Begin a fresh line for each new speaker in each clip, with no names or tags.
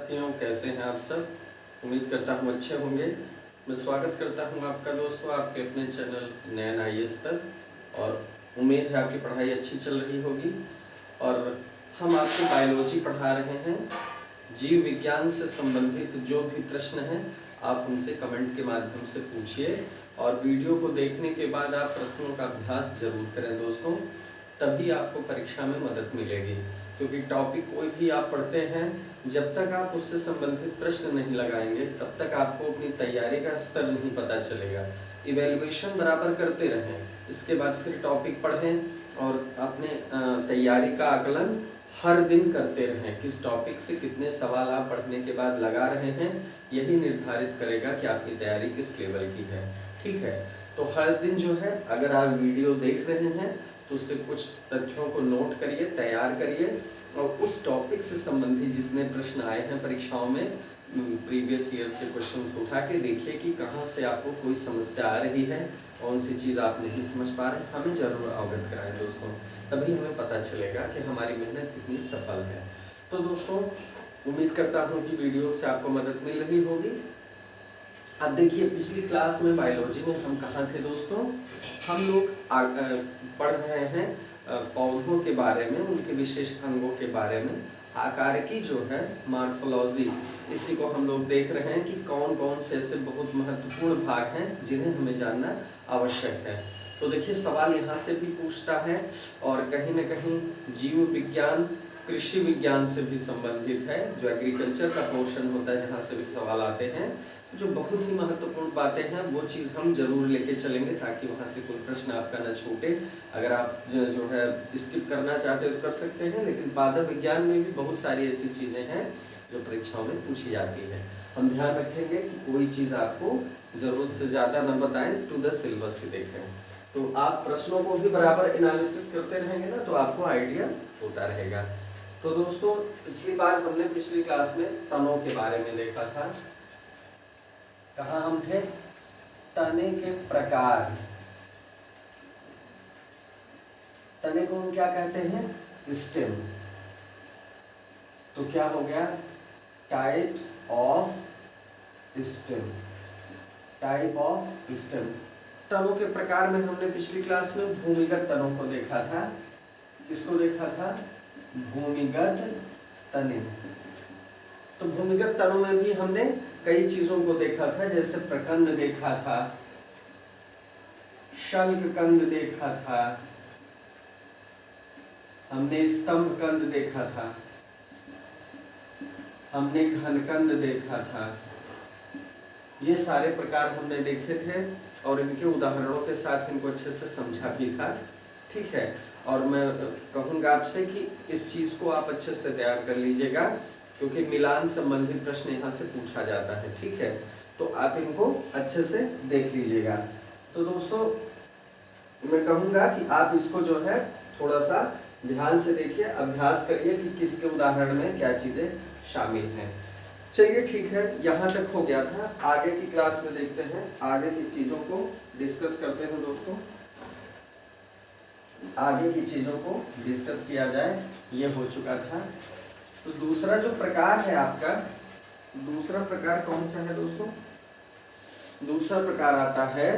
साथियों, कैसे हैं आप सब। उम्मीद करता हूँ अच्छे होंगे। मैं स्वागत करता हूँ आपका दोस्तों आपके अपने चैनल नैन IAS पर। और उम्मीद है आपकी पढ़ाई अच्छी चल रही होगी। और हम आपको बायोलॉजी पढ़ा रहे हैं। जीव विज्ञान से संबंधित जो भी प्रश्न हैं आप उनसे कमेंट के माध्यम से पूछिए। और वीडियो को देखने के बाद आप प्रश्नों का अभ्यास जरूर करें दोस्तों, तभी आपको परीक्षा में मदद मिलेगी। क्योंकि टॉपिक कोई भी आप पढ़ते हैं, जब तक आप उससे संबंधित प्रश्न नहीं लगाएंगे तब तक आपको अपनी तैयारी का स्तर नहीं पता चलेगा। इवैल्यूएशन बराबर करते रहें, इसके बाद फिर टॉपिक पढ़ें और अपने तैयारी का आकलन हर दिन करते रहें। किस टॉपिक से कितने सवाल आप पढ़ने के बाद लगा रहे हैं, यही निर्धारित करेगा कि आपकी तैयारी किस लेवल की है। ठीक है, तो हर दिन जो है अगर आप वीडियो देख रहे हैं तो उससे कुछ तथ्यों को नोट करिए, तैयार करिए और उस टॉपिक से संबंधित जितने प्रश्न आए हैं परीक्षाओं में, प्रीवियस ईयर्स के क्वेश्चंस को उठा के देखिए कि कहाँ से आपको कोई समस्या आ रही है, कौन सी चीज़ आप नहीं समझ पा रहे, हमें जरूर अवगत कराएं दोस्तों, तभी हमें पता चलेगा कि हमारी मेहनत कितनी सफल है। तो दोस्तों उम्मीद करता हूँ कि वीडियो से आपको मदद मिल रही होगी। अब देखिए, पिछली क्लास में बायोलॉजी में हम कहाँ थे दोस्तों। हम लोग पढ़ रहे हैं पौधों के बारे में, उनके विशेष अंगों के बारे में, आकार की जो है मॉर्फोलॉजी, इसी को हम लोग देख रहे हैं कि कौन कौन से ऐसे बहुत महत्वपूर्ण भाग हैं जिन्हें हमें जानना आवश्यक है। तो देखिए, सवाल यहाँ से भी पूछता है और कहीं न कहीं जीव विज्ञान कृषि विज्ञान से भी संबंधित है। जो एग्रीकल्चर का पोर्शन होता है जहाँ से भी सवाल आते हैं, जो बहुत ही महत्वपूर्ण बातें हैं वो चीज़ हम जरूर लेके चलेंगे ताकि वहाँ से कोई प्रश्न आपका न छूटे। अगर आप जो है स्किप करना चाहते हैं तो कर सकते हैं, लेकिन पादप विज्ञान में भी बहुत सारी ऐसी चीज़ें हैं जो परीक्षाओं में पूछी जाती है। हम ध्यान रखेंगे कि कोई चीज़ आपको ज़रूरत से ज़्यादा न बताएं, टू द सिलेबस ही देखें। तो आप प्रश्नों को भी बराबर एनालिसिस करते रहेंगे ना, तो आपको आइडिया होता रहेगा। तो दोस्तों पिछली बार हमने पिछली क्लास में तनों के बारे में देखा था। कहाँ हम थे? तने के प्रकार। तने को हम क्या कहते हैं? स्टेम। तो क्या हो गया? Types of stem. Type of stem. तनों के प्रकार में हमने पिछली क्लास में भूमिगत तनों को देखा था। किसको देखा था? भूमिगत तने। तो भूमिगत तनों में भी हमने कई चीजों को देखा था, जैसे प्रकंद देखा था, शल्क कंद देखा था, हमने स्तंभ कंद देखा था, हमने घनकंद देखा था। ये सारे प्रकार हमने देखे थे और इनके उदाहरणों के साथ इनको अच्छे से समझा भी था। ठीक है, और मैं कहूँगा आपसे कि इस चीज को आप अच्छे से तैयार कर लीजिएगा, क्योंकि मिलान संबंधित प्रश्न यहाँ से पूछा जाता है। ठीक है, तो आप इनको अच्छे से देख लीजिएगा। तो दोस्तों मैं कहूँगा कि आप इसको जो है थोड़ा सा ध्यान से देखिए, अभ्यास करिए कि किसके उदाहरण में क्या चीजें शामिल हैं। चलिए ठीक है, यहाँ तक हो गया था। आगे की क्लास में देखते हैं, आगे की चीजों को डिस्कस करते हैं दोस्तों। आगे की चीजों को डिस्कस किया जाए, ये हो चुका था। तो दूसरा जो प्रकार है आपका, दूसरा प्रकार कौन सा है दोस्तों? दूसरा प्रकार आता है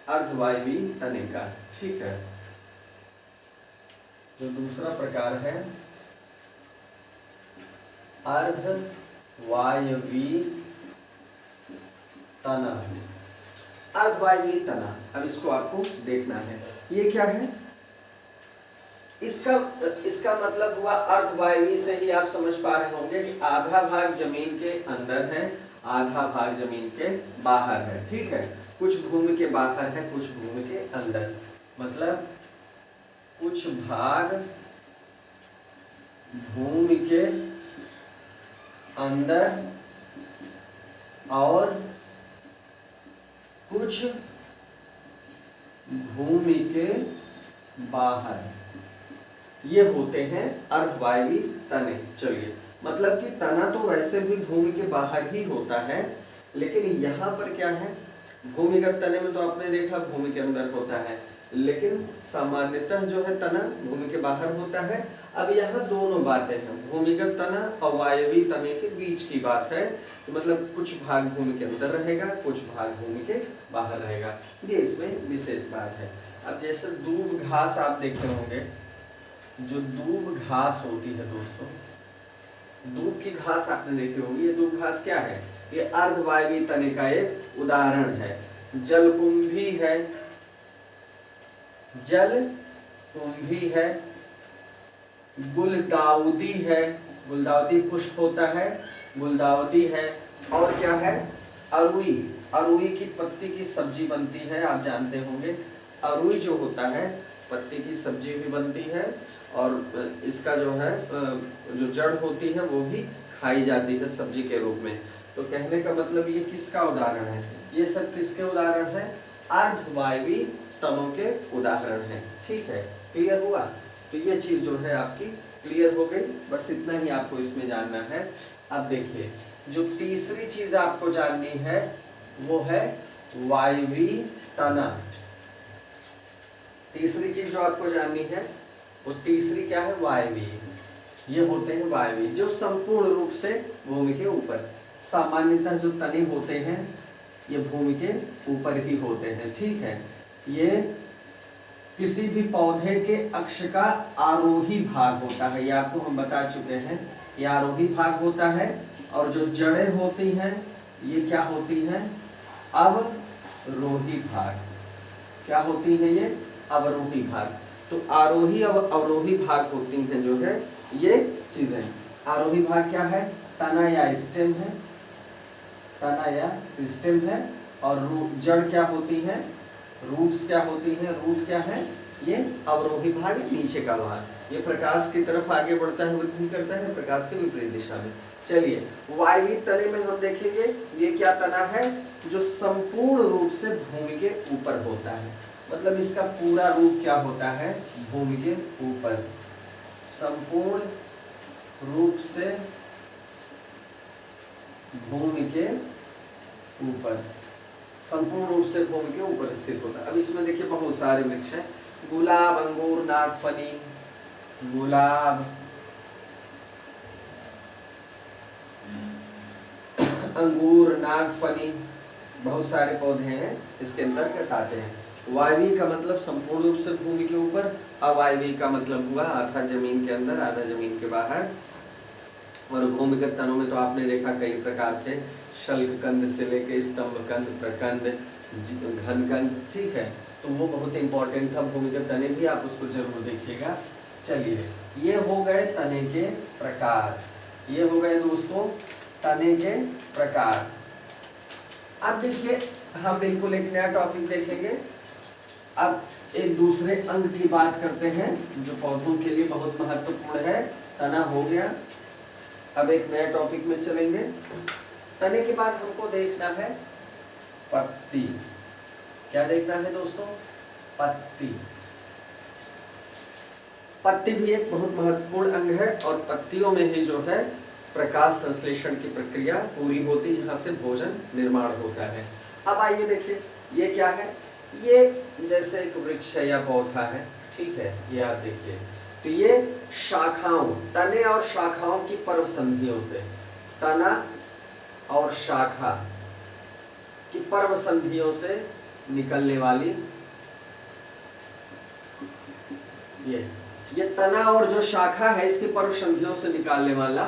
अर्धवायवी तने का। ठीक है, जो दूसरा प्रकार है अर्धवायवी तना। अर्धवायवी तना, अब इसको आपको देखना है, ये क्या है? इसका मतलब हुआ अर्धवायवी से ही आप समझ पा रहे होंगे कि आधा भाग जमीन के अंदर है, आधा भाग जमीन के बाहर है। ठीक है, कुछ भूमि के बाहर है, कुछ भूमि के अंदर, मतलब कुछ भाग भूमि के अंदर और कुछ भूमि के बाहर, ये होते हैं अर्धवायवी तने। चलिए, मतलब कि तना तो वैसे भी भूमि के बाहर ही होता है, लेकिन यहाँ पर क्या है? भूमिगत तने में तो आपने देखा भूमि के अंदर होता है, लेकिन सामान्यतः जो है तना भूमि के बाहर होता है। अब यहाँ दोनों बातें हैं, भूमिगत तना और वायवीय तने के बीच की बात है। तो मतलब कुछ भाग भूमि के अंदर रहेगा, कुछ भाग भूमि के बाहर रहेगा, ये इसमें विशेष बात है। अब जैसे दूब घास आप देखते होंगे, जो दूब घास होती है दोस्तों, दूब की घास आपने देखी होगी। ये दूब घास क्या है? ये अर्धवायवीय तने का एक उदाहरण है। जलकुंभी है, जलकुंभी है, गुलदाउदी है, गुलदाउदी पुष्प होता है, गुलदाउदी है, और क्या है? अरुई, अरुई की पत्ती की सब्जी बनती है, आप जानते होंगे। अरुई जो होता है पत्ती की सब्जी भी बनती है, और इसका जो है जो जड़ होती है वो भी खाई जाती है सब्जी के रूप में। तो कहने का मतलब ये किसका उदाहरण है? ये सब किसके उदाहरण है? अर्धवायवीय तनों के उदाहरण है। ठीक है, क्लियर हुआ? तो ये चीज जो है आपकी क्लियर हो गई, बस इतना ही आपको इसमें जानना है। अब देखिए, जो तीसरी चीज आपको जाननी है वो है वायवीय तना। तीसरी चीज जो आपको जाननी है वो तीसरी क्या है? वायवीय। ये होते हैं वायवीय, जो संपूर्ण रूप से भूमि के ऊपर। सामान्यतः जो तने होते हैं ये भूमि के ऊपर ही होते हैं। ठीक है, ये किसी भी पौधे के अक्ष का आरोही भाग होता है, ये आपको हम बता चुके हैं। ये आरोही भाग होता है, और जो जड़ें होती हैं ये क्या होती हैं? अवरोही भाग। क्या होती है ये? अवरोही भाग। तो आरोही और अवरोही भाग होती हैं जो है ये चीजें। आरोही भाग क्या है? तना या स्टेम है, तना या स्टेम है, और जड़ क्या होती है? रूट्स क्या होती है? रूट क्या है? ये अवरोही भाग, नीचे का भाग। ये प्रकाश की तरफ आगे बढ़ता है, वृद्धि करता है प्रकाश के विपरीत दिशा में। चलिए, वायवीय तने में हम देखेंगे ये क्या तना है? जो संपूर्ण रूप से भूमि के ऊपर होता है। मतलब इसका पूरा रूप क्या होता है? भूमि के ऊपर, संपूर्ण रूप से भूमि के ऊपर, संपूर्ण रूप से भूमि के ऊपर स्थित होता है। अब इसमें देखिए बहुत सारे वृक्ष हैं, गुलाब, अंगूर, नागफनी, गुलाब, अंगूर, नागफनी, बहुत सारे पौधे हैं इसके अंदर आते हैं। वायवीय का मतलब संपूर्ण रूप से भूमि के ऊपर, अवायवीय का मतलब हुआ आधा जमीन के अंदर आधा जमीन के बाहर। और भूमिगत तनों में तो आपने देखा कई प्रकार थे, शल्ककंद से लेके स्तंभकंद, प्रकंद, घनकंद। ठीक है, तो वो बहुत इंपॉर्टेंट था भूमिगत तने भी, आप उसको जरूर देखिएगा। चलिए, ये हो गए तने के प्रकार, ये हो गए दोस्तों तने के प्रकार। अब देखिए हम बिल्कुल एक नया टॉपिक देखेंगे। अब एक दूसरे अंग की बात करते हैं जो पौधों के लिए बहुत महत्वपूर्ण है। तना हो गया, अब एक नए टॉपिक में चलेंगे। तने के बाद हमको देखना है पत्ती। क्या देखना है दोस्तों? पत्ती। पत्ती भी एक बहुत महत्वपूर्ण अंग है, और पत्तियों में ही जो है प्रकाश संश्लेषण की प्रक्रिया पूरी होती, जहां से भोजन निर्माण होता है। अब आइए देखिए, ये क्या है? ये जैसे एक वृक्ष है या पौधा है, ठीक है, ये आप देखिए। तो ये शाखाओं, तने और शाखाओं की पर्व संधियों से, तना और शाखा की पर्व संधियों से निकलने वाली ये तना और जो शाखा है इसकी पर्व संधियों से निकालने वाला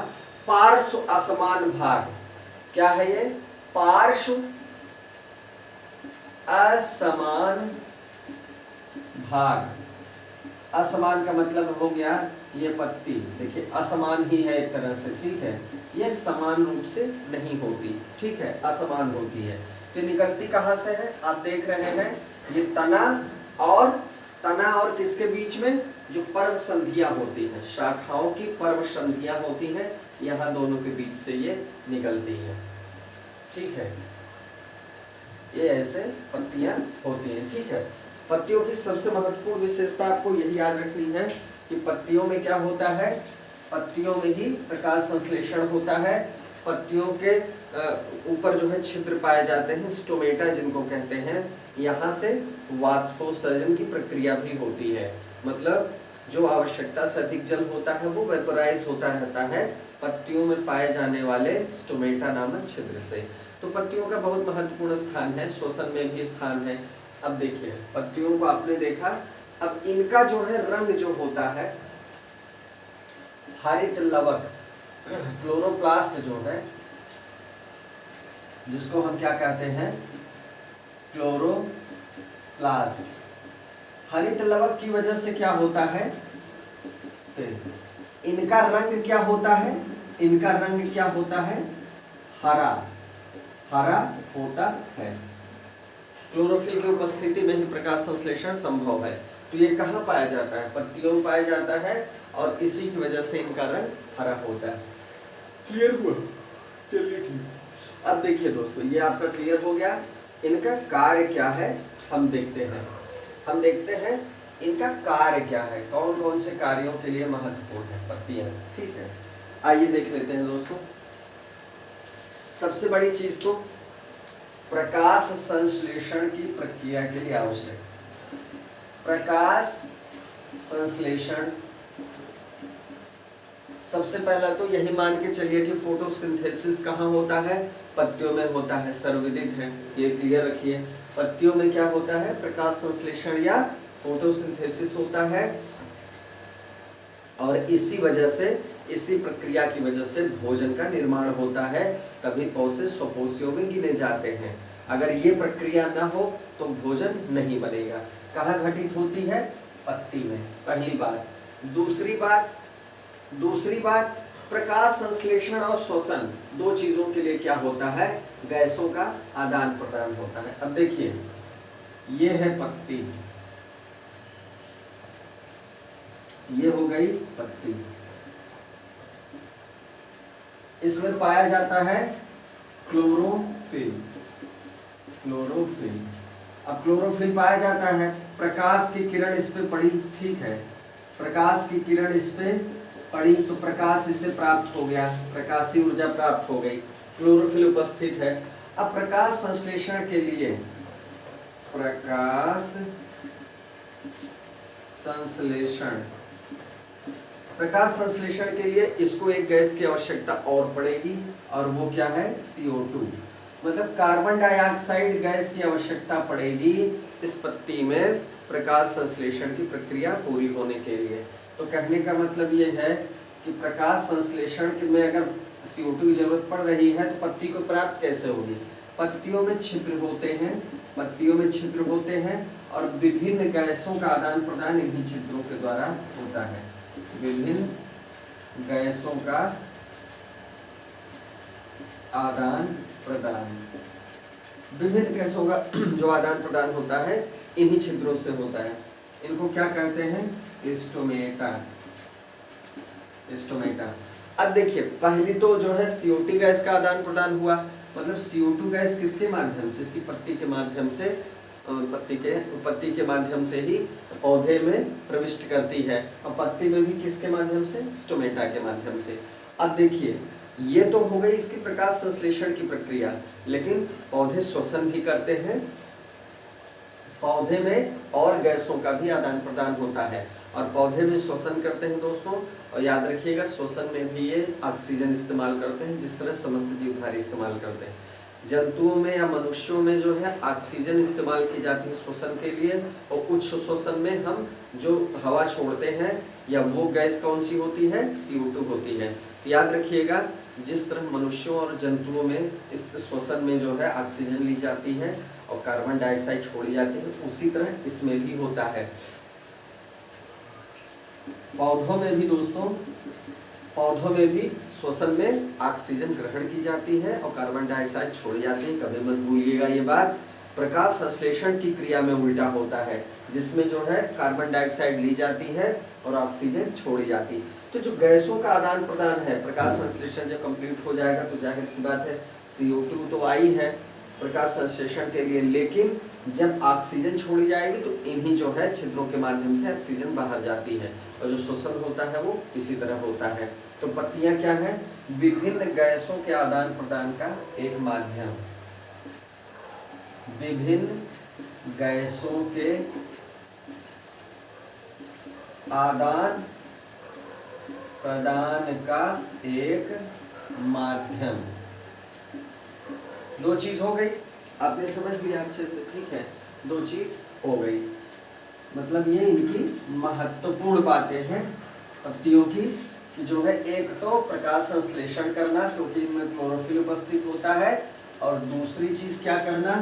पार्श्व असमान भाग क्या है? ये पार्श्व असमान भाग। असमान का मतलब हो गया ये पत्ती, देखिए असमान ही है एक तरह से, ठीक है, ये समान रूप से नहीं होती, ठीक है, असमान होती है। तो निकलती कहाँ से है? आप देख रहे हैं ये तना और किसके बीच में? जो पर्व संधियां होती हैं, शाखाओं की पर्व संधियां होती हैं, यहाँ दोनों के बीच से ये निकलती है, ठीक है। ये ऐसे पत्तियां होती हैं, ठीक है। पत्तियों की सबसे महत्वपूर्ण विशेषता आपको यही याद रखनी है कि पत्तियों में क्या होता है? पत्तियों में ही प्रकाश संश्लेषण होता है, पत्तियों के ऊपर जो है छिद्र पाए जाते हैं, स्टोमेटा जिनको कहते हैं। यहाँ से वाष्पोत्सर्जन की प्रक्रिया भी होती है, मतलब जो आवश्यकता से अधिक जल होता है वो वेपोराइज होता रहता है पत्तियों में पाए जाने वाले स्टोमेटा नामक छिद्र से। तो पत्तियों का बहुत महत्वपूर्ण स्थान है, श्वसन में भी स्थान है। अब देखिए पत्तियों को आपने देखा, अब इनका जो है रंग जो होता है हरित लवक, क्लोरोप्लास्ट जो है, जिसको हम क्या कहते हैं, क्लोरोप्लास्ट। हरित लवक की वजह से क्या होता है, से इनका रंग क्या होता है, इनका रंग क्या होता है, हरा, हरा होता है। क्लोरोफिल की उपस्थिति में ही प्रकाश संश्लेषण संभव है। तो ये कहाँ पाया जाता है, पत्तियों में पाया जाता है, और इसी की वजह से इनका रंग हरा होता है। क्लियर हुआ? चलिए ठीक। अब देखिए दोस्तों, ये आपका क्लियर हो गया। इनका कार्य क्या है हम देखते हैं, हम देखते हैं इनका कार्य क्या है, कौन कौन से कार्यों के लिए महत्वपूर्ण है पत्तियां। ठीक है, आइए देख लेते हैं दोस्तों। सबसे बड़ी चीज तो प्रकाश संश्लेषण की प्रक्रिया के लिए आवश्यक, प्रकाश संश्लेषण। सबसे पहला तो यही मान के चलिए कि फोटोसिंथेसिस कहाँ होता है, पत्तियों में होता है, सर्वविदित है, ये क्लियर रखिए। पत्तियों में क्या होता है, प्रकाश संश्लेषण या फोटोसिंथेसिस होता है, और इसी वजह से, इसी प्रक्रिया की वजह से भोजन का निर्माण होता है, तभी पौधे स्वपोषियों में गिने जाते हैं। अगर ये प्रक्रिया ना हो तो भोजन नहीं बनेगा। कहाँ घटित होती है, पत्ती में, पहली बात। दूसरी बात प्रकाश संश्लेषण और श्वसन दो चीजों के लिए क्या होता है, गैसों का आदान प्रदान होता है। अब देखिए ये है पत्ती, ये हो गई पत्ती, इसमें पाया जाता है क्लोरोफिल, क्लोरोफिल। अब क्लोरोफिल पाया जाता है, प्रकाश की किरण इस पे पड़ी, ठीक है, प्रकाश की किरण इस पे पड़ी तो प्रकाश इससे प्राप्त हो गया, प्रकाशीय ऊर्जा प्राप्त हो गई, क्लोरोफिल उपस्थित है। अब प्रकाश संश्लेषण के लिए, प्रकाश संश्लेषण, प्रकाश संश्लेषण के लिए इसको एक गैस की आवश्यकता और पड़ेगी, और वो क्या है, CO2, मतलब कार्बन डाइऑक्साइड गैस की आवश्यकता पड़ेगी इस पत्ती में प्रकाश संश्लेषण की प्रक्रिया पूरी होने के लिए। तो कहने का मतलब ये है कि प्रकाश संश्लेषण में अगर CO2 की जरूरत पड़ रही है तो पत्ती को प्राप्त कैसे होगी, पत्तियों में छिद्र होते हैं, पत्तियों में छिद्र होते हैं, और विभिन्न गैसों का आदान प्रदान इन्हीं छिद्रों के द्वारा होता है। विभिन्न गैसों का आदान प्रदान, विभिन्न गैसों का जो आदान प्रदान होता है इन्हीं छिद्रों से होता है। इनको क्या कहते हैं, स्टोमेटा, स्टोमेटा। अब देखिए पहली तो जो है CO2 गैस का आदान प्रदान हुआ, मतलब CO2 गैस किसके माध्यम से, इसी पत्ती के माध्यम से, पत्ती के माध्यम से ही पौधे में प्रविष्ट करती है, और पत्ती में भी किसके माध्यम से, स्टोमेटा के माध्यम से। अब देखिए ये तो हो गई इसकी प्रकाश संश्लेषण की प्रक्रिया, लेकिन पौधे श्वसन भी करते हैं, पौधे में और गैसों का भी आदान प्रदान होता है, और पौधे भी श्वसन करते हैं दोस्तों। और याद रखिएगा श्वसन में भी ये ऑक्सीजन इस्तेमाल करते हैं, जिस तरह समस्त जीवधारी इस्तेमाल करते हैं। जंतुओं में या मनुष्यों में जो है ऑक्सीजन इस्तेमाल की जाती है श्वसन के लिए, और उच्च श्वसन में हम जो हवा छोड़ते हैं या वो गैस कौन सी होती है, CO2 होती है। याद रखिएगा जिस तरह मनुष्यों और जंतुओं में इस श्वसन में जो है ऑक्सीजन ली जाती है और कार्बन डाइऑक्साइड छोड़ी जाती है, उसी तरह इसमें भी होता है। पौधों में भी दोस्तों, पौधों में भी श्वसन में ऑक्सीजन ग्रहण की जाती है और कार्बन डाइऑक्साइड छोड़ी जाती है। कभी मत भूलिएगा ये बात। प्रकाश संश्लेषण की क्रिया में उल्टा होता है, जिसमें जो है कार्बन डाइऑक्साइड ली जाती है और ऑक्सीजन छोड़ी जाती है। तो जो गैसों का आदान प्रदान है, प्रकाश संश्लेषण जब कंप्लीट हो जाएगा तो जाहिर सी बात है CO2 तो आई है प्रकाश संश्लेषण के लिए, लेकिन जब ऑक्सीजन छोड़ी जाएगी तो इन्हीं जो है छिद्रों के माध्यम से ऑक्सीजन बाहर जाती है, और जो श्वसन होता है वो इसी तरह होता है। तो पत्तियां क्या है? विभिन्न गैसों के आदान प्रदान का एक माध्यम, विभिन्न गैसों के आदान प्रदान का एक माध्यम। दो चीज हो गई, आपने समझ लिया अच्छे से, ठीक है, दो चीज हो गई। मतलब ये इनकी महत्वपूर्ण बातें हैं पत्तियों की, कि जो है एक तो प्रकाश संश्लेषण करना क्योंकि इनमें क्लोरोफिल उपस्थित होता है, और दूसरी चीज क्या करना?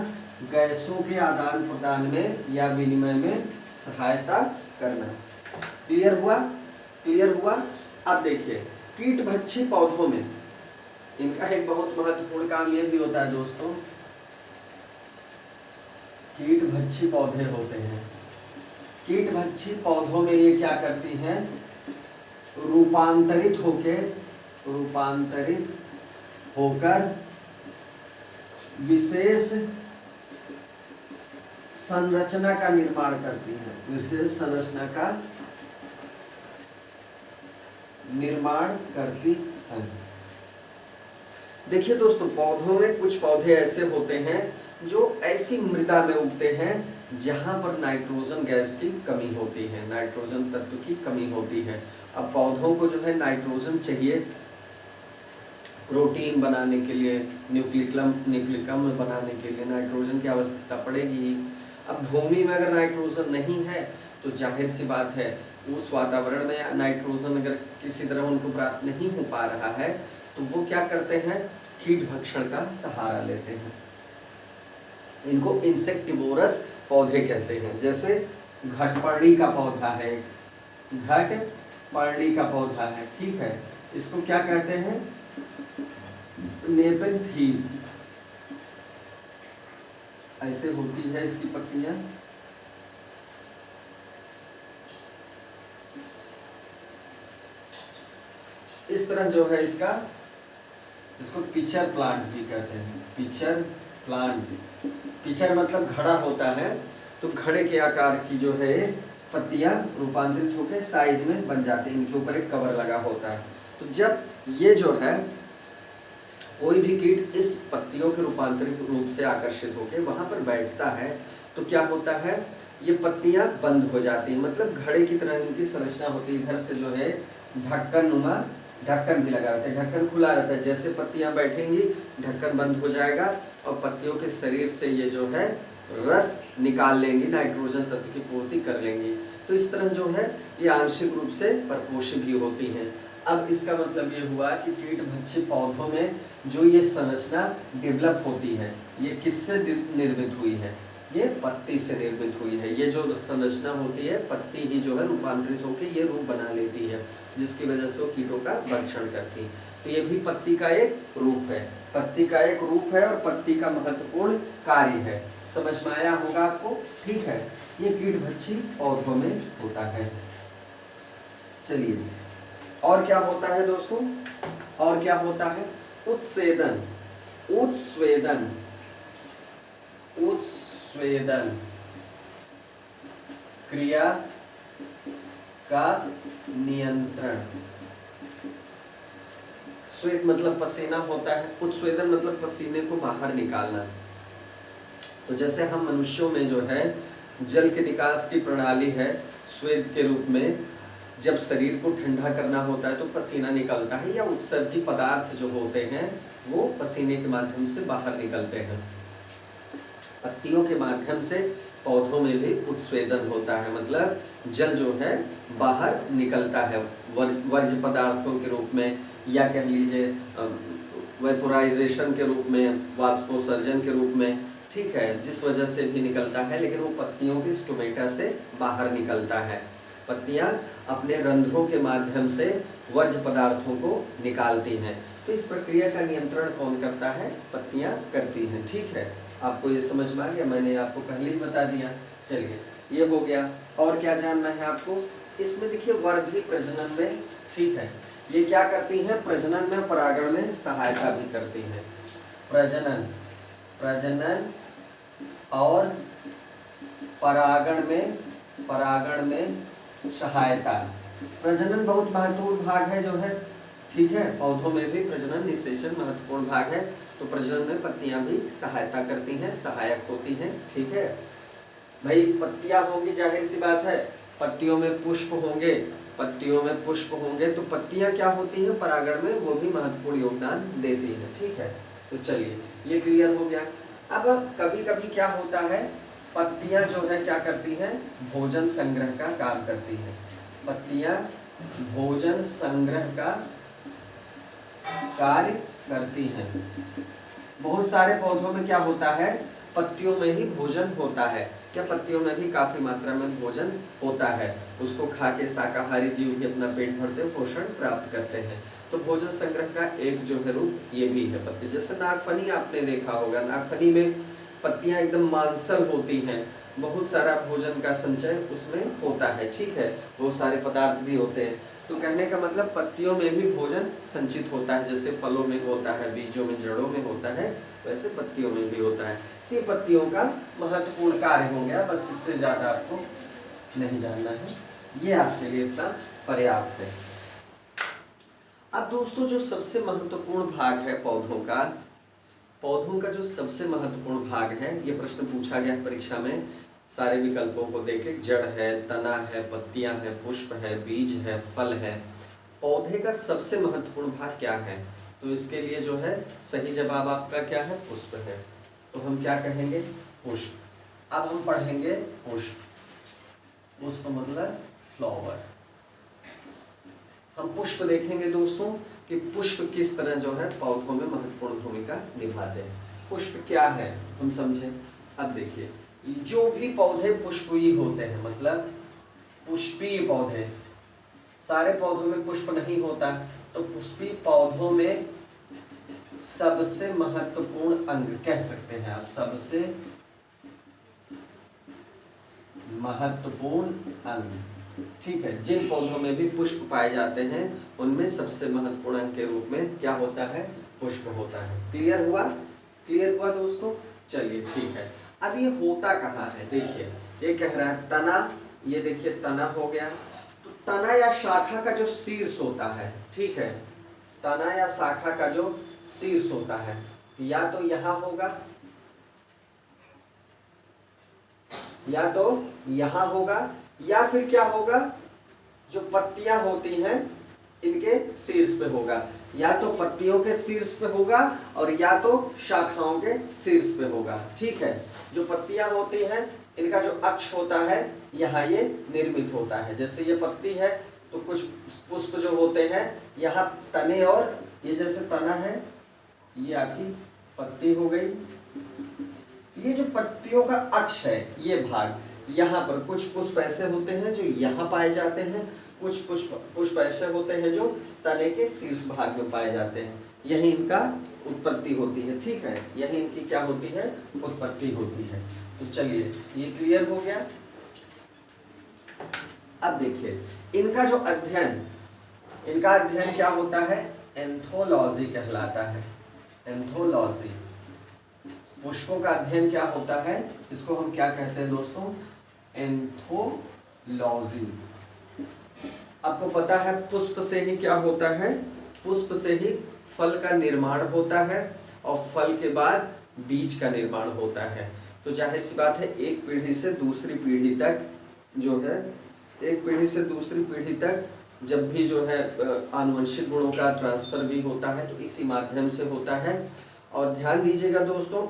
गैसों के आदान प्रदान में या विनिमय में सहायता करना। क्लियर हुआ? क्लियर हुआ? अब देखिए कीटभक्षी पौधों में इनका एक बहुत महत्वपूर्ण काम यह भी होता है दोस्तों, कीटभक्षी पौधे होते हैं। कीटभक्षी पौधों में ये क्या करती हैं? रूपांतरित होकर विशेष संरचना का निर्माण करती हैं, विशेष संरचना का निर्माण करती है। देखिए दोस्तों, पौधों में कुछ पौधे ऐसे होते हैं जो ऐसी मृदा में उगते हैं जहां पर नाइट्रोजन गैस की कमी होती है, नाइट्रोजन तत्व की कमी होती है। अब पौधों को जो है नाइट्रोजन चाहिए प्रोटीन बनाने के लिए, न्यूक्लिकम बनाने के लिए नाइट्रोजन की आवश्यकता पड़ेगी। अब भूमि में अगर नाइट्रोजन नहीं है तो जाहिर सी बात है उस वातावरण में नाइट्रोजन अगर किसी तरह उनको प्राप्त नहीं हो पा रहा है तो वो क्या करते हैं? कीट भक्षण का सहारा लेते हैं। इनको इंसेक्टिवोरस पौधे कहते हैं। जैसे घटपर्णी का पौधा है, घटपर्णी का पौधा है, ठीक है, इसको क्या कहते हैं? नेपेंथीज, ऐसे होती है इसकी पत्तियां। इस तरह जो है इसको पिचर प्लांट भी कहते हैं। पिचर प्लांट, पिचर मतलब घड़ा होता है, तो घड़े के आकार की जो है पत्तियां रूपांतरित होकर साइज में बन जाती हैं। इनके ऊपर एक कवर लगा होता है। तो जब ये जो है कोई भी कीट इस पत्तियों के रूपांतरित रूप से आकर्षित होकर वहां पर बैठता है तो क्या होता है? ये पत्तियां बंद हो जाती हैं, मतलब घड़े की तरह इनकी संरचना होती है। इधर से जो है ढक्कन भी लगा रहता है, ढक्कन खुला रहता है। जैसे पत्तियां बैठेंगी ढक्कन बंद हो जाएगा और पत्तियों के शरीर से ये जो है रस निकाल लेंगी, नाइट्रोजन तत्व की पूर्ति कर लेंगी। तो इस तरह जो है ये आंशिक रूप से परपोषी भी होती हैं। अब इसका मतलब ये हुआ कि कीटभक्षी पौधों में जो ये संरचना डेवलप होती है ये किससे निर्मित हुई है? ये पत्ती से निर्मित हुई है। ये जो संरचना होती है पत्ती ही जो है रूपांतरित होकर ये रूप बना लेती है, जिसकी वजह से वो कीटों का भक्षण करती है। तो ये भी पत्ती का एक रूप है, पत्ती का एक रूप है और पत्ती का महत्वपूर्ण कार्य है। समझ में आया होगा आपको? ठीक है, ये कीटभक्षी पौधों में होता है। चलिए, और क्या होता है दोस्तों? और क्या होता है? उत्स्वेदन क्रिया का नियंत्रण। स्वेद मतलब पसीना होता है, उत्स्वेदन मतलब पसीने को बाहर निकालना। तो जैसे हम मनुष्यों में जो है जल के निकास की प्रणाली है स्वेद के रूप में, जब शरीर को ठंडा करना होता है तो पसीना निकलता है, या उत्सर्जी पदार्थ जो होते हैं वो पसीने के माध्यम से बाहर निकलते हैं। पत्तियों के माध्यम से पौधों में भी उत्स्वेदन होता है, मतलब जल जो है बाहर निकलता है वर्ज्य पदार्थों के रूप में, या कह लीजिए वेपोराइजेशन के रूप में, वाष्पोत्सर्जन के रूप में, ठीक है, जिस वजह से भी निकलता है, लेकिन वो पत्तियों की स्टोमेटा से बाहर निकलता है। पत्तियां अपने रंध्रों के माध्यम से वर्ज्य पदार्थों को निकालती हैं। तो इस प्रक्रिया का नियंत्रण कौन करता है? पत्तियां करती हैं। ठीक है, आपको ये समझ में आ गया? मैंने आपको पहले ही बता दिया। चलिए, ये हो गया। और क्या जानना है आपको? इसमें देखिए वर्धी प्रजनन में, ठीक है, ये क्या करती हैं? प्रजनन में, परागण में सहायता भी करती हैं। प्रजनन और परागण में सहायता। प्रजनन बहुत महत्वपूर्ण भाग है जो है, ठीक है, पौधों में भी प्रजनन निषेचन महत्वपूर्ण भाग है। तो प्रजनन में पत्तियां भी सहायता करती हैं, सहायक होती हैं, ठीक है भाई। पत्तियां होंगी, जाहिर सी बात है, पत्तियों में पुष्प होंगे, तो पत्तियां क्या होती हैं परागण में, वो भी महत्वपूर्ण योगदान देती हैं, ठीक है। तो चलिए ये क्लियर हो गया। अब कभी कभी क्या होता है, पत्तियां जो है क्या करती हैं, भोजन संग्रह का काम करती हैं। पत्तियां भोजन संग्रह का कार्य करती हैं। बहुत सारे पौधों में क्या होता है, पत्तियों में ही भोजन होता है, क्या पत्तियों में भी काफी मात्रा में भोजन होता है। उसको खा के शाकाहारी जीव भी अपना पेट भरते, पोषण प्राप्त करते हैं। तो भोजन संग्रह का एक जो है रूप ये भी है पत्ती। जैसे नागफनी आपने देखा होगा, नागफनी में पत्तियां एकदम मांसल होती हैं, बहुत सारा भोजन का संचय उसमें होता है, ठीक है, बहुत सारे पदार्थ भी होते हैं। तो कहने का मतलब पत्तियों में भी भोजन संचित होता है, जैसे फलों में होता है, बीजों में, जड़ों में होता है, वैसे पत्तियों में भी होता है। ये पत्तियों का महत्वपूर्ण कार्य हो गया, बस इससे ज्यादा आपको नहीं जानना है, ये आपके लिए इतना पर्याप्त है। अब दोस्तों जो सबसे महत्वपूर्ण भाग है पौधों का जो सबसे महत्वपूर्ण भाग है, ये प्रश्न पूछा गया परीक्षा में, सारे विकल्पों को देखे, जड़ है, तना है, पत्तियां है, पुष्प है, बीज है, फल है, पौधे का सबसे महत्वपूर्ण भाग क्या है। तो इसके लिए जो है सही जवाब आपका क्या है, पुष्प है। तो हम क्या कहेंगे, पुष्प। अब हम पढ़ेंगे पुष्प मतलब फ्लावर। हम पुष्प देखेंगे दोस्तों कि पुष्प किस तरह जो है पौधों में महत्वपूर्ण भूमिका निभाते हैं। पुष्प क्या है हम समझे। अब देखिए, जो भी पौधे पुष्पीय होते हैं, मतलब पुष्पीय पौधे, सारे पौधों में पुष्प नहीं होता, तो पुष्पीय पौधों में सबसे महत्वपूर्ण अंग कह सकते हैं आप, सबसे महत्वपूर्ण अंग, ठीक है। जिन पौधों में भी पुष्प पाए जाते हैं उनमें सबसे महत्वपूर्ण अंग के रूप में क्या होता है, पुष्प होता है। क्लियर हुआ दोस्तों। चलिए ठीक है। अब ये होता कहाँ है, देखिए ये कह रहा है तना, ये देखिए तना हो गया। तो तना या शाखा का जो शीर्ष होता है, ठीक है, तना या शाखा का जो शीर्ष होता है, या तो यहाँ होगा, या तो यहाँ होगा, या फिर क्या होगा, जो पत्तियां होती हैं इनके शीर्ष पे होगा, या तो पत्तियों के शीर्ष पे होगा और या तो शाखाओं के शीर्ष पे होगा, ठीक है। जो पत्तियां होती हैं इनका जो अक्ष होता है यहाँ ये निर्मित होता है। जैसे ये पत्ती है तो कुछ पुष्प जो होते हैं यहाँ तने, और ये जैसे तना है, ये आपकी पत्ती हो गई। ये जो पत्तियों का अक्ष है ये भाग, यहाँ पर कुछ पुष्प ऐसे होते हैं जो यहाँ पाए जाते हैं, कुछ पुष्प ऐसे होते हैं जो तने के शीर्ष भाग में पाए जाते हैं, यही इनका उत्पत्ति होती है, ठीक है, यही इनकी क्या होती है, उत्पत्ति होती है। तो चलिए ये क्लियर हो गया। अब देखिए इनका जो अध्ययन, क्या होता है, एंथोलॉजी कहलाता है। एंथोलॉजी, पुष्पों का अध्ययन क्या होता है, इसको हम क्या कहते हैं दोस्तों, एंथोलॉजी। आपको पता है पुष्प से ही क्या होता है, पुष्प से ही फल का निर्माण होता है और फल के बाद बीज का निर्माण होता है। तो जाहिर सी बात है एक पीढ़ी से दूसरी पीढ़ी तक जो है, एक पीढ़ी से दूसरी पीढ़ी तक जब भी जो है आनुवंशिक गुणों का ट्रांसफर भी होता है तो इसी माध्यम से होता है। और ध्यान दीजिएगा दोस्तों,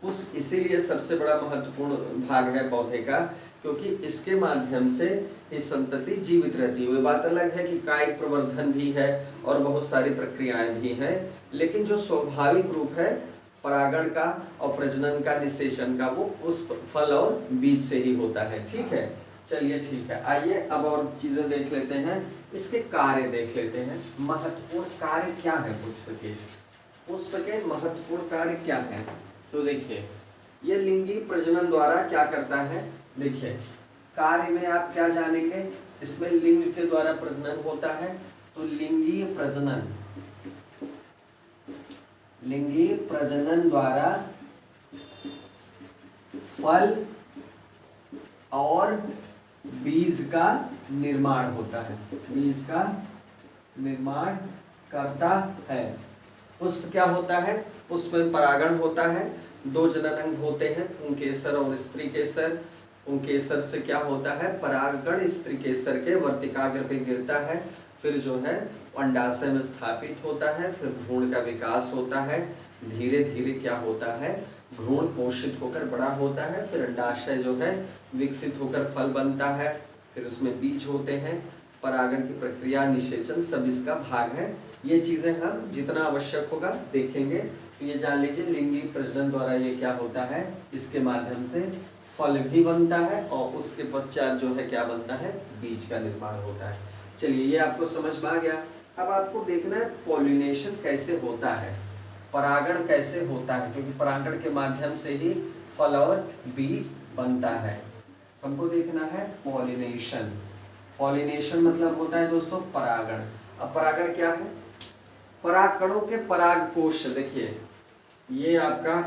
पुष्प इसीलिए सबसे बड़ा महत्वपूर्ण भाग है पौधे का, क्योंकि इसके माध्यम से ये संतति जीवित रहती है। वो बात अलग है कि कायिक प्रवर्धन भी है और बहुत सारी प्रक्रियाएं भी हैं, लेकिन जो स्वाभाविक रूप है परागण का और प्रजनन का, निषेचन का, वो पुष्प, फल और बीज से ही होता है, ठीक है। चलिए ठीक है, आइए अब और चीजें देख लेते हैं, इसके कार्य देख लेते हैं। महत्वपूर्ण कार्य क्या है पुष्प के, पुष्प के महत्वपूर्ण कार्य क्या है। तो देखिए ये लिंगी प्रजनन द्वारा क्या करता है, देखिए कार्य में आप क्या जानेंगे, इसमें लिंग के द्वारा प्रजनन होता है। तो लिंगी प्रजनन द्वारा फल और बीज का निर्माण होता है, बीज का निर्माण करता है। पुष्प क्या होता है? पुष्प में परागण होता है, दो जनन अंग होते हैं, पुंकेसर और स्त्री केसर। पुंकेसर से क्या होता है? परागकण स्त्री केसर के वर्तिकाग्र पे गिरता है, फिर जो है अंडाशय में स्थापित होता है, फिर भ्रूण का विकास होता है, धीरे धीरे क्या होता है? भ्रूण पोषित होकर बड़ा होता है, फिर अंडाशय जो है विकसित होकर फल बनता है, फिर उसमें बीज होते हैं। परागण की प्रक्रिया, निषेचन सब इसका भाग है। ये चीजें हम जितना आवश्यक होगा देखेंगे। तो ये जान लीजिए लिंगी प्रजनन द्वारा ये क्या होता है, इसके माध्यम से फल भी बनता है और उसके पश्चात जो है क्या बनता है? बीज का निर्माण होता है। चलिए ये आपको समझ में आ गया। अब आपको देखना है पॉलिनेशन कैसे होता है, परागण कैसे होता है, क्योंकि परागण के माध्यम से ही फल और बीज बनता है। हमको देखना है पॉलिनेशन। पॉलिनेशन मतलब होता है दोस्तों परागण। अब परागण क्या है? परागकणों के परागकोश, देखिए ये आपका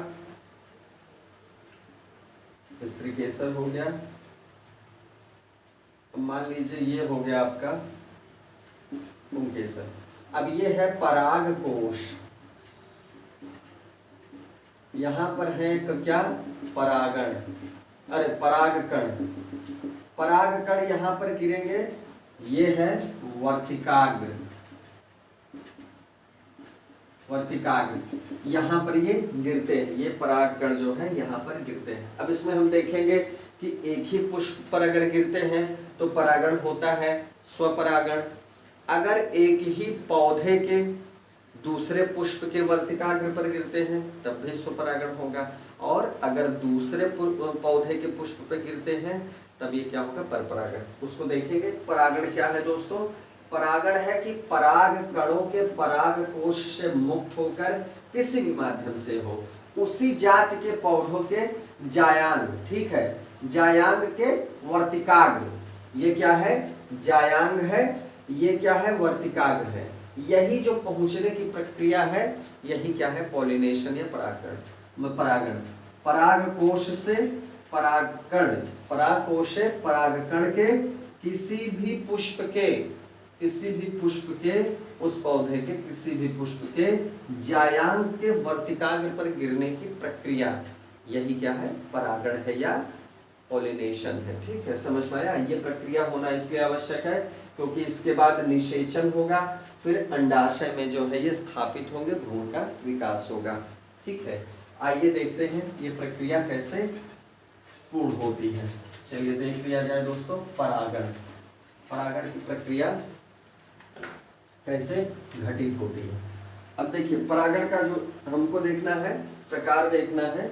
स्त्री केसर हो गया, मान लीजिए ये हो गया आपका पुंकेसर। अब ये है परागकोश, यहां पर है क्या? परागण, अरे परागकण। परागकण यहां पर गिरेंगे, ये है वर्तिकाग्र, वर्तिकाग्र यहाँ पर ये गिरते हैं, ये परागकण जो है यहाँ पर गिरते हैं। अब इसमें हम देखेंगे कि एक ही पुष्प पर अगर गिरते हैं तो परागण होता है स्वपरागण। अगर एक ही पौधे के दूसरे पुष्प के वर्तिकाग्र पर गिरते हैं तब भी स्वपरागण होगा, और अगर दूसरे पौधे के पुष्प पर गिरते हैं तब ये क्या होगा? परपरागण। उसको देखेंगे। परागण क्या है दोस्तों? परागण है कि पराग कणों के परागकोश से मुक्त होकर किसी भी माध्यम से हो उसी जाति के पौधों के जायांग, ठीक है, जायांग के वर्तिकाग्र, ये क्या है? जायांग है, ये क्या है? वर्तिकाग्र है। यही जो पहुंचने की प्रक्रिया है यही क्या है? पॉलिनेशन या परागण। परागण परागकोश से परागकण, परागकोश से परागकण के किसी भी पुष्प के उस पौधे के किसी भी पुष्प के जायांग के वर्तिकाग्र पर गिरने की प्रक्रिया, यही क्या है? परागण है या पॉलिनेशन है। ठीक है, समझ में आया? ये प्रक्रिया होना इसलिए आवश्यक है क्योंकि इसके बाद निषेचन होगा, फिर अंडाशय में जो है ये स्थापित होंगे, भ्रूण का विकास होगा। ठीक है, आइए देखते हैं ये प्रक्रिया कैसे पूर्ण होती है। चलिए देख लिया जाए दोस्तों परागण, परागण की प्रक्रिया कैसे घटित होती है। अब देखिए परागण का जो हमको देखना है, प्रकार देखना है,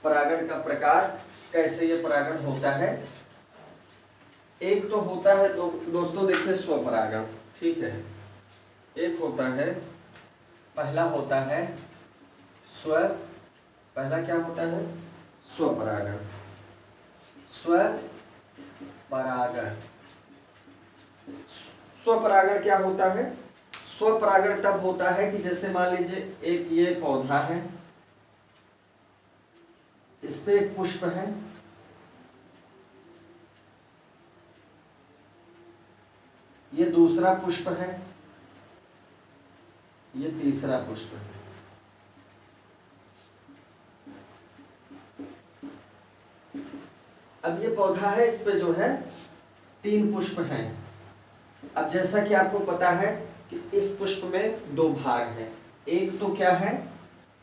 परागण का प्रकार कैसे ये परागण होता है। एक तो होता है दोस्तों देखिए स्वपरागण, ठीक है, एक होता है, पहला होता है पहला क्या होता है? स्वपरागण। स्वपरागण, स्वपरागण क्या होता है? स्वपरागण तब होता है कि जैसे मान लीजिए एक ये पौधा है, इस पे एक पुष्प है, ये दूसरा पुष्प है, ये तीसरा पुष्प है। अब ये पौधा है, इस पे जो है 3 पुष्प हैं। अब जैसा कि आपको पता है कि इस पुष्प में 2 भाग हैं, एक तो क्या है?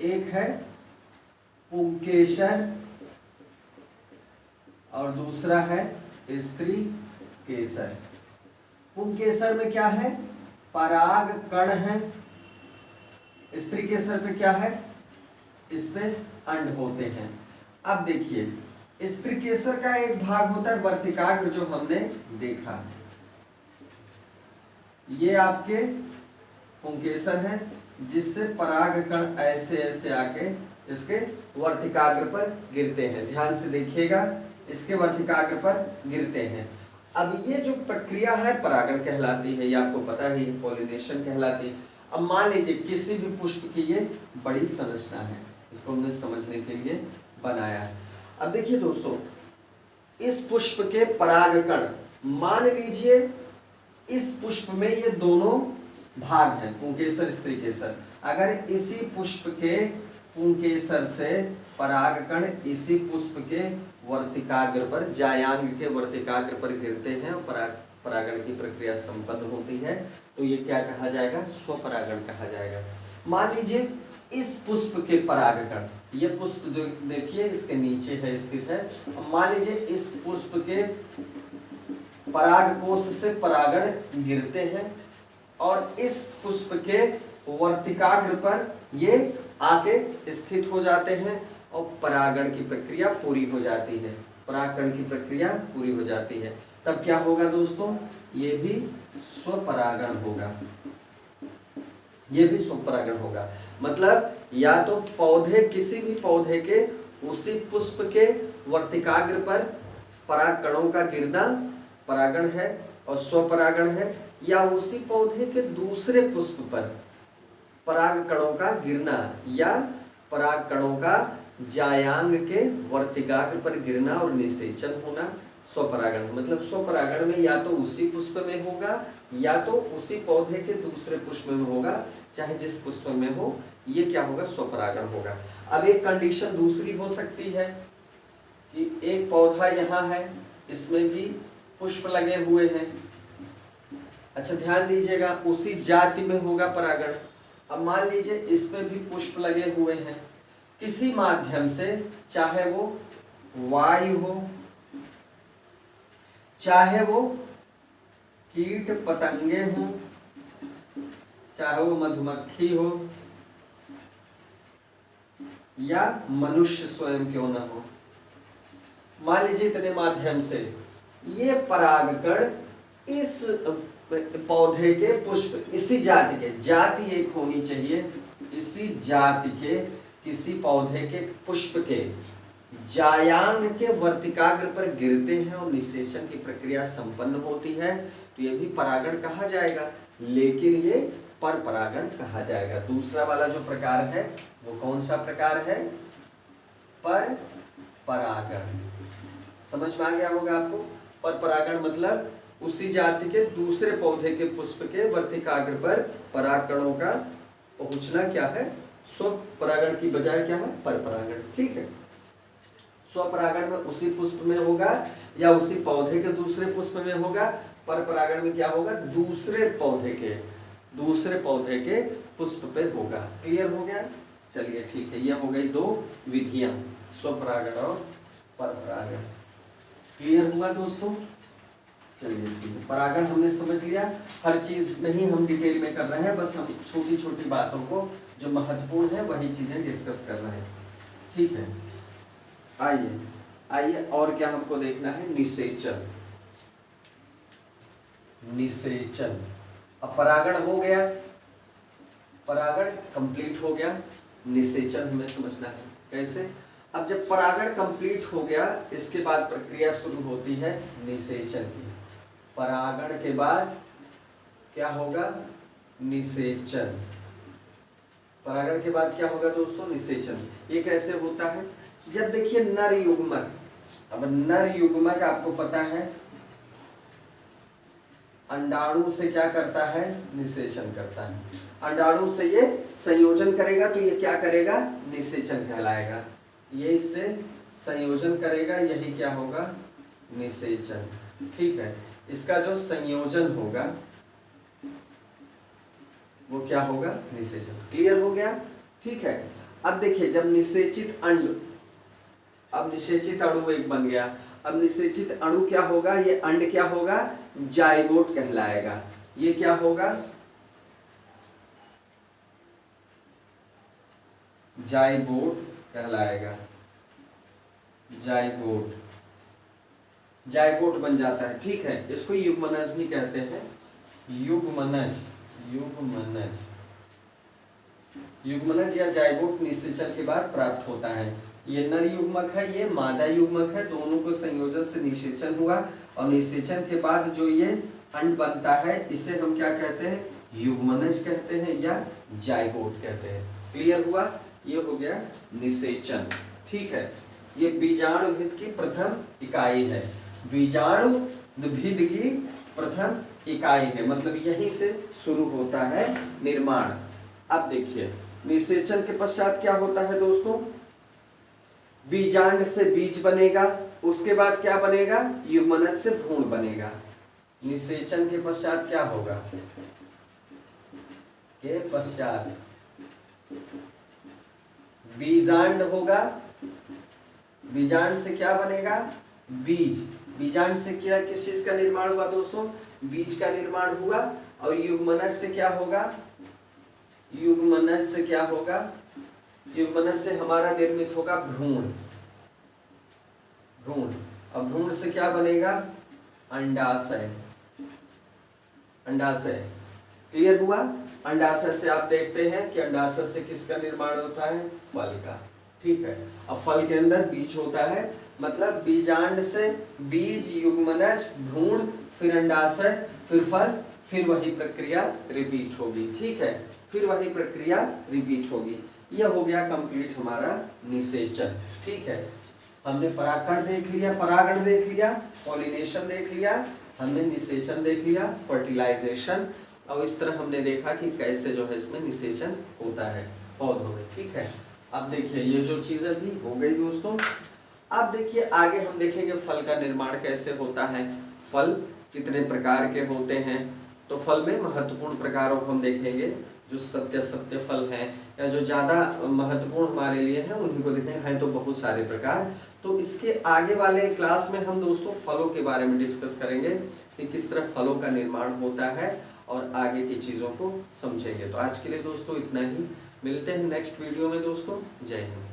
एक है पुंकेसर और दूसरा है स्त्री केसर। पुंकेसर में क्या है? पराग कण है। स्त्री केसर पे क्या है? इस पे अंड होते हैं। अब देखिए स्त्री केसर का एक भाग होता है वर्तिकाग्र, जो हमने देखा, ये आपके पुंकेसर है जिससे पराग कण ऐसे ऐसे आके इसके वर्तिकाग्र पर गिरते हैं। ध्यान से देखिएगा, इसके वर्तिकाग्र पर गिरते हैं। अब ये जो प्रक्रिया है परागण कहलाती है, ये आपको पता ही, पॉलिनेशन कहलाती है। अब मान लीजिए किसी भी पुष्प की ये बड़ी संरचना है, इसको हमने समझने के लिए बनाया है। अब देखिए दोस्तों, इस पुष्प के परागकण, मान लीजिए इस पुष्प में ये दोनों भाग हैं, पुंकेसर स्त्रीकेसर। अगर इसी पुष्प के पुंकेसर से परागकण इसी पुष्प के वर्तिकाग्र पर, जायांग के वर्तिकाग्र पर गिरते हैं और परागण की प्रक्रिया संपन्न होती है, तो ये क्या कहा जाएगा? स्वपरागण कहा जाएगा। मान लीजिए इस पुष्प के परागकण, ये पुष्प जो देखिए इसके नीचे है स्थित है, मान लीजिए इस पुष्प के परागकोश से परागण गिरते हैं और इस पुष्प के वर्तिकाग्र पर ये आके स्थित हो जाते हैं और परागण की प्रक्रिया पूरी हो जाती है, परागण की प्रक्रिया पूरी हो जाती है। तब क्या होगा दोस्तों? ये भी स्वपरागण होगा, ये भी स्वपरागण होगा। मतलब या तो पौधे, किसी भी पौधे के उसी पुष्प के वर्तिकाग्र पर परागकणों का गिरना परागण है और स्वपरागण है, या उसी पौधे के दूसरे पुष्प पर परागकणों का गिरना या परागकणों का जायांग के वर्तिकाग्र पर गिरना और निषेचन होना स्वपरागण। मतलब स्वपरागण में या तो उसी पुष्प में होगा या तो उसी पौधे के दूसरे पुष्प में होगा, चाहे जिस पुष्प में हो, ये क्या होगा? स्वपरागण होगा। अब एक कंडीशन दूसरी हो सकती है कि एक पौधा यहाँ है, इसमें भी पुष्प लगे हुए हैं। अच्छा ध्यान दीजिएगा, उसी जाति में होगा परागण। अब मान लीजिए इसमें भी पुष्प लगे हुए हैं, किसी माध्यम से, चाहे वो वायु हो, चाहे वो कीट पतंगे हो, चाहे वो मधुमक्खी हो, या मनुष्य स्वयं क्यों न हो, मान लीजिए इतने माध्यम से ये परागकण इस पौधे के पुष्प, इसी जाति के, जाति एक होनी चाहिए, इसी जाति के किसी पौधे के पुष्प के जायांग के वर्तिकाग्र पर गिरते हैं और निषेचन की प्रक्रिया संपन्न होती है, तो ये भी परागण कहा जाएगा, लेकिन ये पर परागण कहा जाएगा। दूसरा वाला जो प्रकार है वो कौन सा प्रकार है? पर परागण। समझ में आ गया होगा आपको? पर परागण मतलब उसी जाति के दूसरे पौधे के पुष्प के वर्तिकाग्र पर परागकणों का पहुंचना क्या है? स्वपरागण की बजाय क्या है? पर परागण। ठीक है, स्वपरागण में उसी पुष्प में होगा या उसी पौधे के दूसरे पुष्प में होगा। पर परागण में क्या होगा? दूसरे पौधे के पुष्प पे होगा। क्लियर हो गया? चलिए ठीक है, ये हो गई दो विधियां, स्वपरागण और पर परागण। क्लियर हुआ दोस्तों? चलिए ठीक है, परागण हमने समझ लिया। हर चीज नहीं हम डिटेल में कर रहे हैं, बस हम छोटी छोटी बातों को जो महत्वपूर्ण है वही चीजें डिस्कस कर रहे हैं। ठीक है, आइए और क्या हमको देखना है? निषेचन। निषेचन। अब परागण हो गया, परागण कंप्लीट हो गया, निषेचन हमें समझना है कैसे। अब जब परागण कंप्लीट हो गया, इसके बाद प्रक्रिया शुरू होती है निषेचन की। परागण के बाद क्या होगा? निषेचन। परागण के बाद क्या होगा दोस्तों? निषेचन। ये कैसे होता है? जब देखिए नर युग्मक, अब नर युग्मक आपको पता है अंडाणु से क्या करता है? निषेचन करता है। अंडाणु से ये संयोजन करेगा तो ये क्या करेगा? निषेचन कहलाएगा। ये इससे संयोजन करेगा, यही क्या होगा? निषेचन। ठीक है, इसका जो संयोजन होगा वो क्या होगा? निषेचन। क्लियर हो गया? ठीक है, अब देखिए जब निषेचित अंड, अब निषेचित अणु एक बन गया, अब निषेचित अणु क्या होगा? ये अंड क्या होगा? जाइगोट कहलाएगा। ये क्या होगा? जाइगोट कहलाएगा। जाइगोट, जाइगोट बन जाता है। ठीक है, इसको युग्मनज भी कहते हैं। युग्मनज, युग्मनज, युग्मनज या जाइगोट निषेचन के बाद प्राप्त होता है। ये नर युग्मक है, ये मादा युग्मक है, दोनों को संयोजन से निषेचन हुआ और निषेचन के बाद जो ये अंड बनता है इसे हम क्या कहते हैं? युग्मनज कहते हैं या जाइगोट कहते हैं। क्लियर हुआ? ये हो गया निषेचन। ठीक है, ये बीजाणुभिद की प्रथम इकाई है, बीजाणुभिद की प्रथम इकाई है, मतलब यहीं से शुरू होता है निर्माण। अब देखिए निषेचन के पश्चात क्या होता है दोस्तों, बीजांड से बीज बनेगा, उसके बाद क्या बनेगा, युग्मनज से भ्रूण बनेगा। निषेचन के पश्चात क्या होगा, के पश्चात बीजांड होगा, बीजांड से क्या बनेगा, बीज, बीजांड से क्या किस चीज का निर्माण हुआ दोस्तों, बीज का निर्माण हुआ। और युग्मनज से क्या होगा, युग्मनज से क्या होगा, युग्मनज से हमारा निर्मित होगा भ्रूण, भ्रूण। अब भ्रूण से क्या बनेगा, अंडाशय, अंडाशय। क्लियर हुआ। अंडाशय से आप देखते हैं कि अंडाशय से किसका निर्माण होता है, फल का। ठीक है, अब फल के अंदर बीज होता है, मतलब बीजांड से बीज, युग्मनज, भ्रूण, फिर अंडाशय, फिर फल, फिर वही प्रक्रिया रिपीट होगी। ठीक है, फिर वही प्रक्रिया रिपीट होगी। यह हो गया कंप्लीट हमारा निषेचन। ठीक है, हमने परागकण देख लिया, परागण देख लिया, पॉलिनेशन देख लिया, हमने निषेचन देख लिया, फर्टिलाइजेशन, और इस तरह हमने देखा कि कैसे जो है इसमें निषेचन होता है पौधों में। ठीक है, अब देखिए ये जो चीजें थी हो गई दोस्तों। अब देखिए आगे हम देखेंगे फल का निर्माण कैसे होता है, फल कितने प्रकार के होते हैं। तो फल में महत्वपूर्ण प्रकारों को हम देखेंगे, जो सत्य फल हैं या जो ज़्यादा महत्वपूर्ण हमारे लिए हैं उन्हीं को देखेंगे। हैं तो बहुत सारे प्रकार। तो इसके आगे वाले क्लास में हम दोस्तों फलों के बारे में डिस्कस करेंगे कि किस तरह फलों का निर्माण होता है और आगे की चीज़ों को समझेंगे। तो आज के लिए दोस्तों इतना ही, मिलते हैं नेक्स्ट वीडियो में दोस्तों। जय हिंद।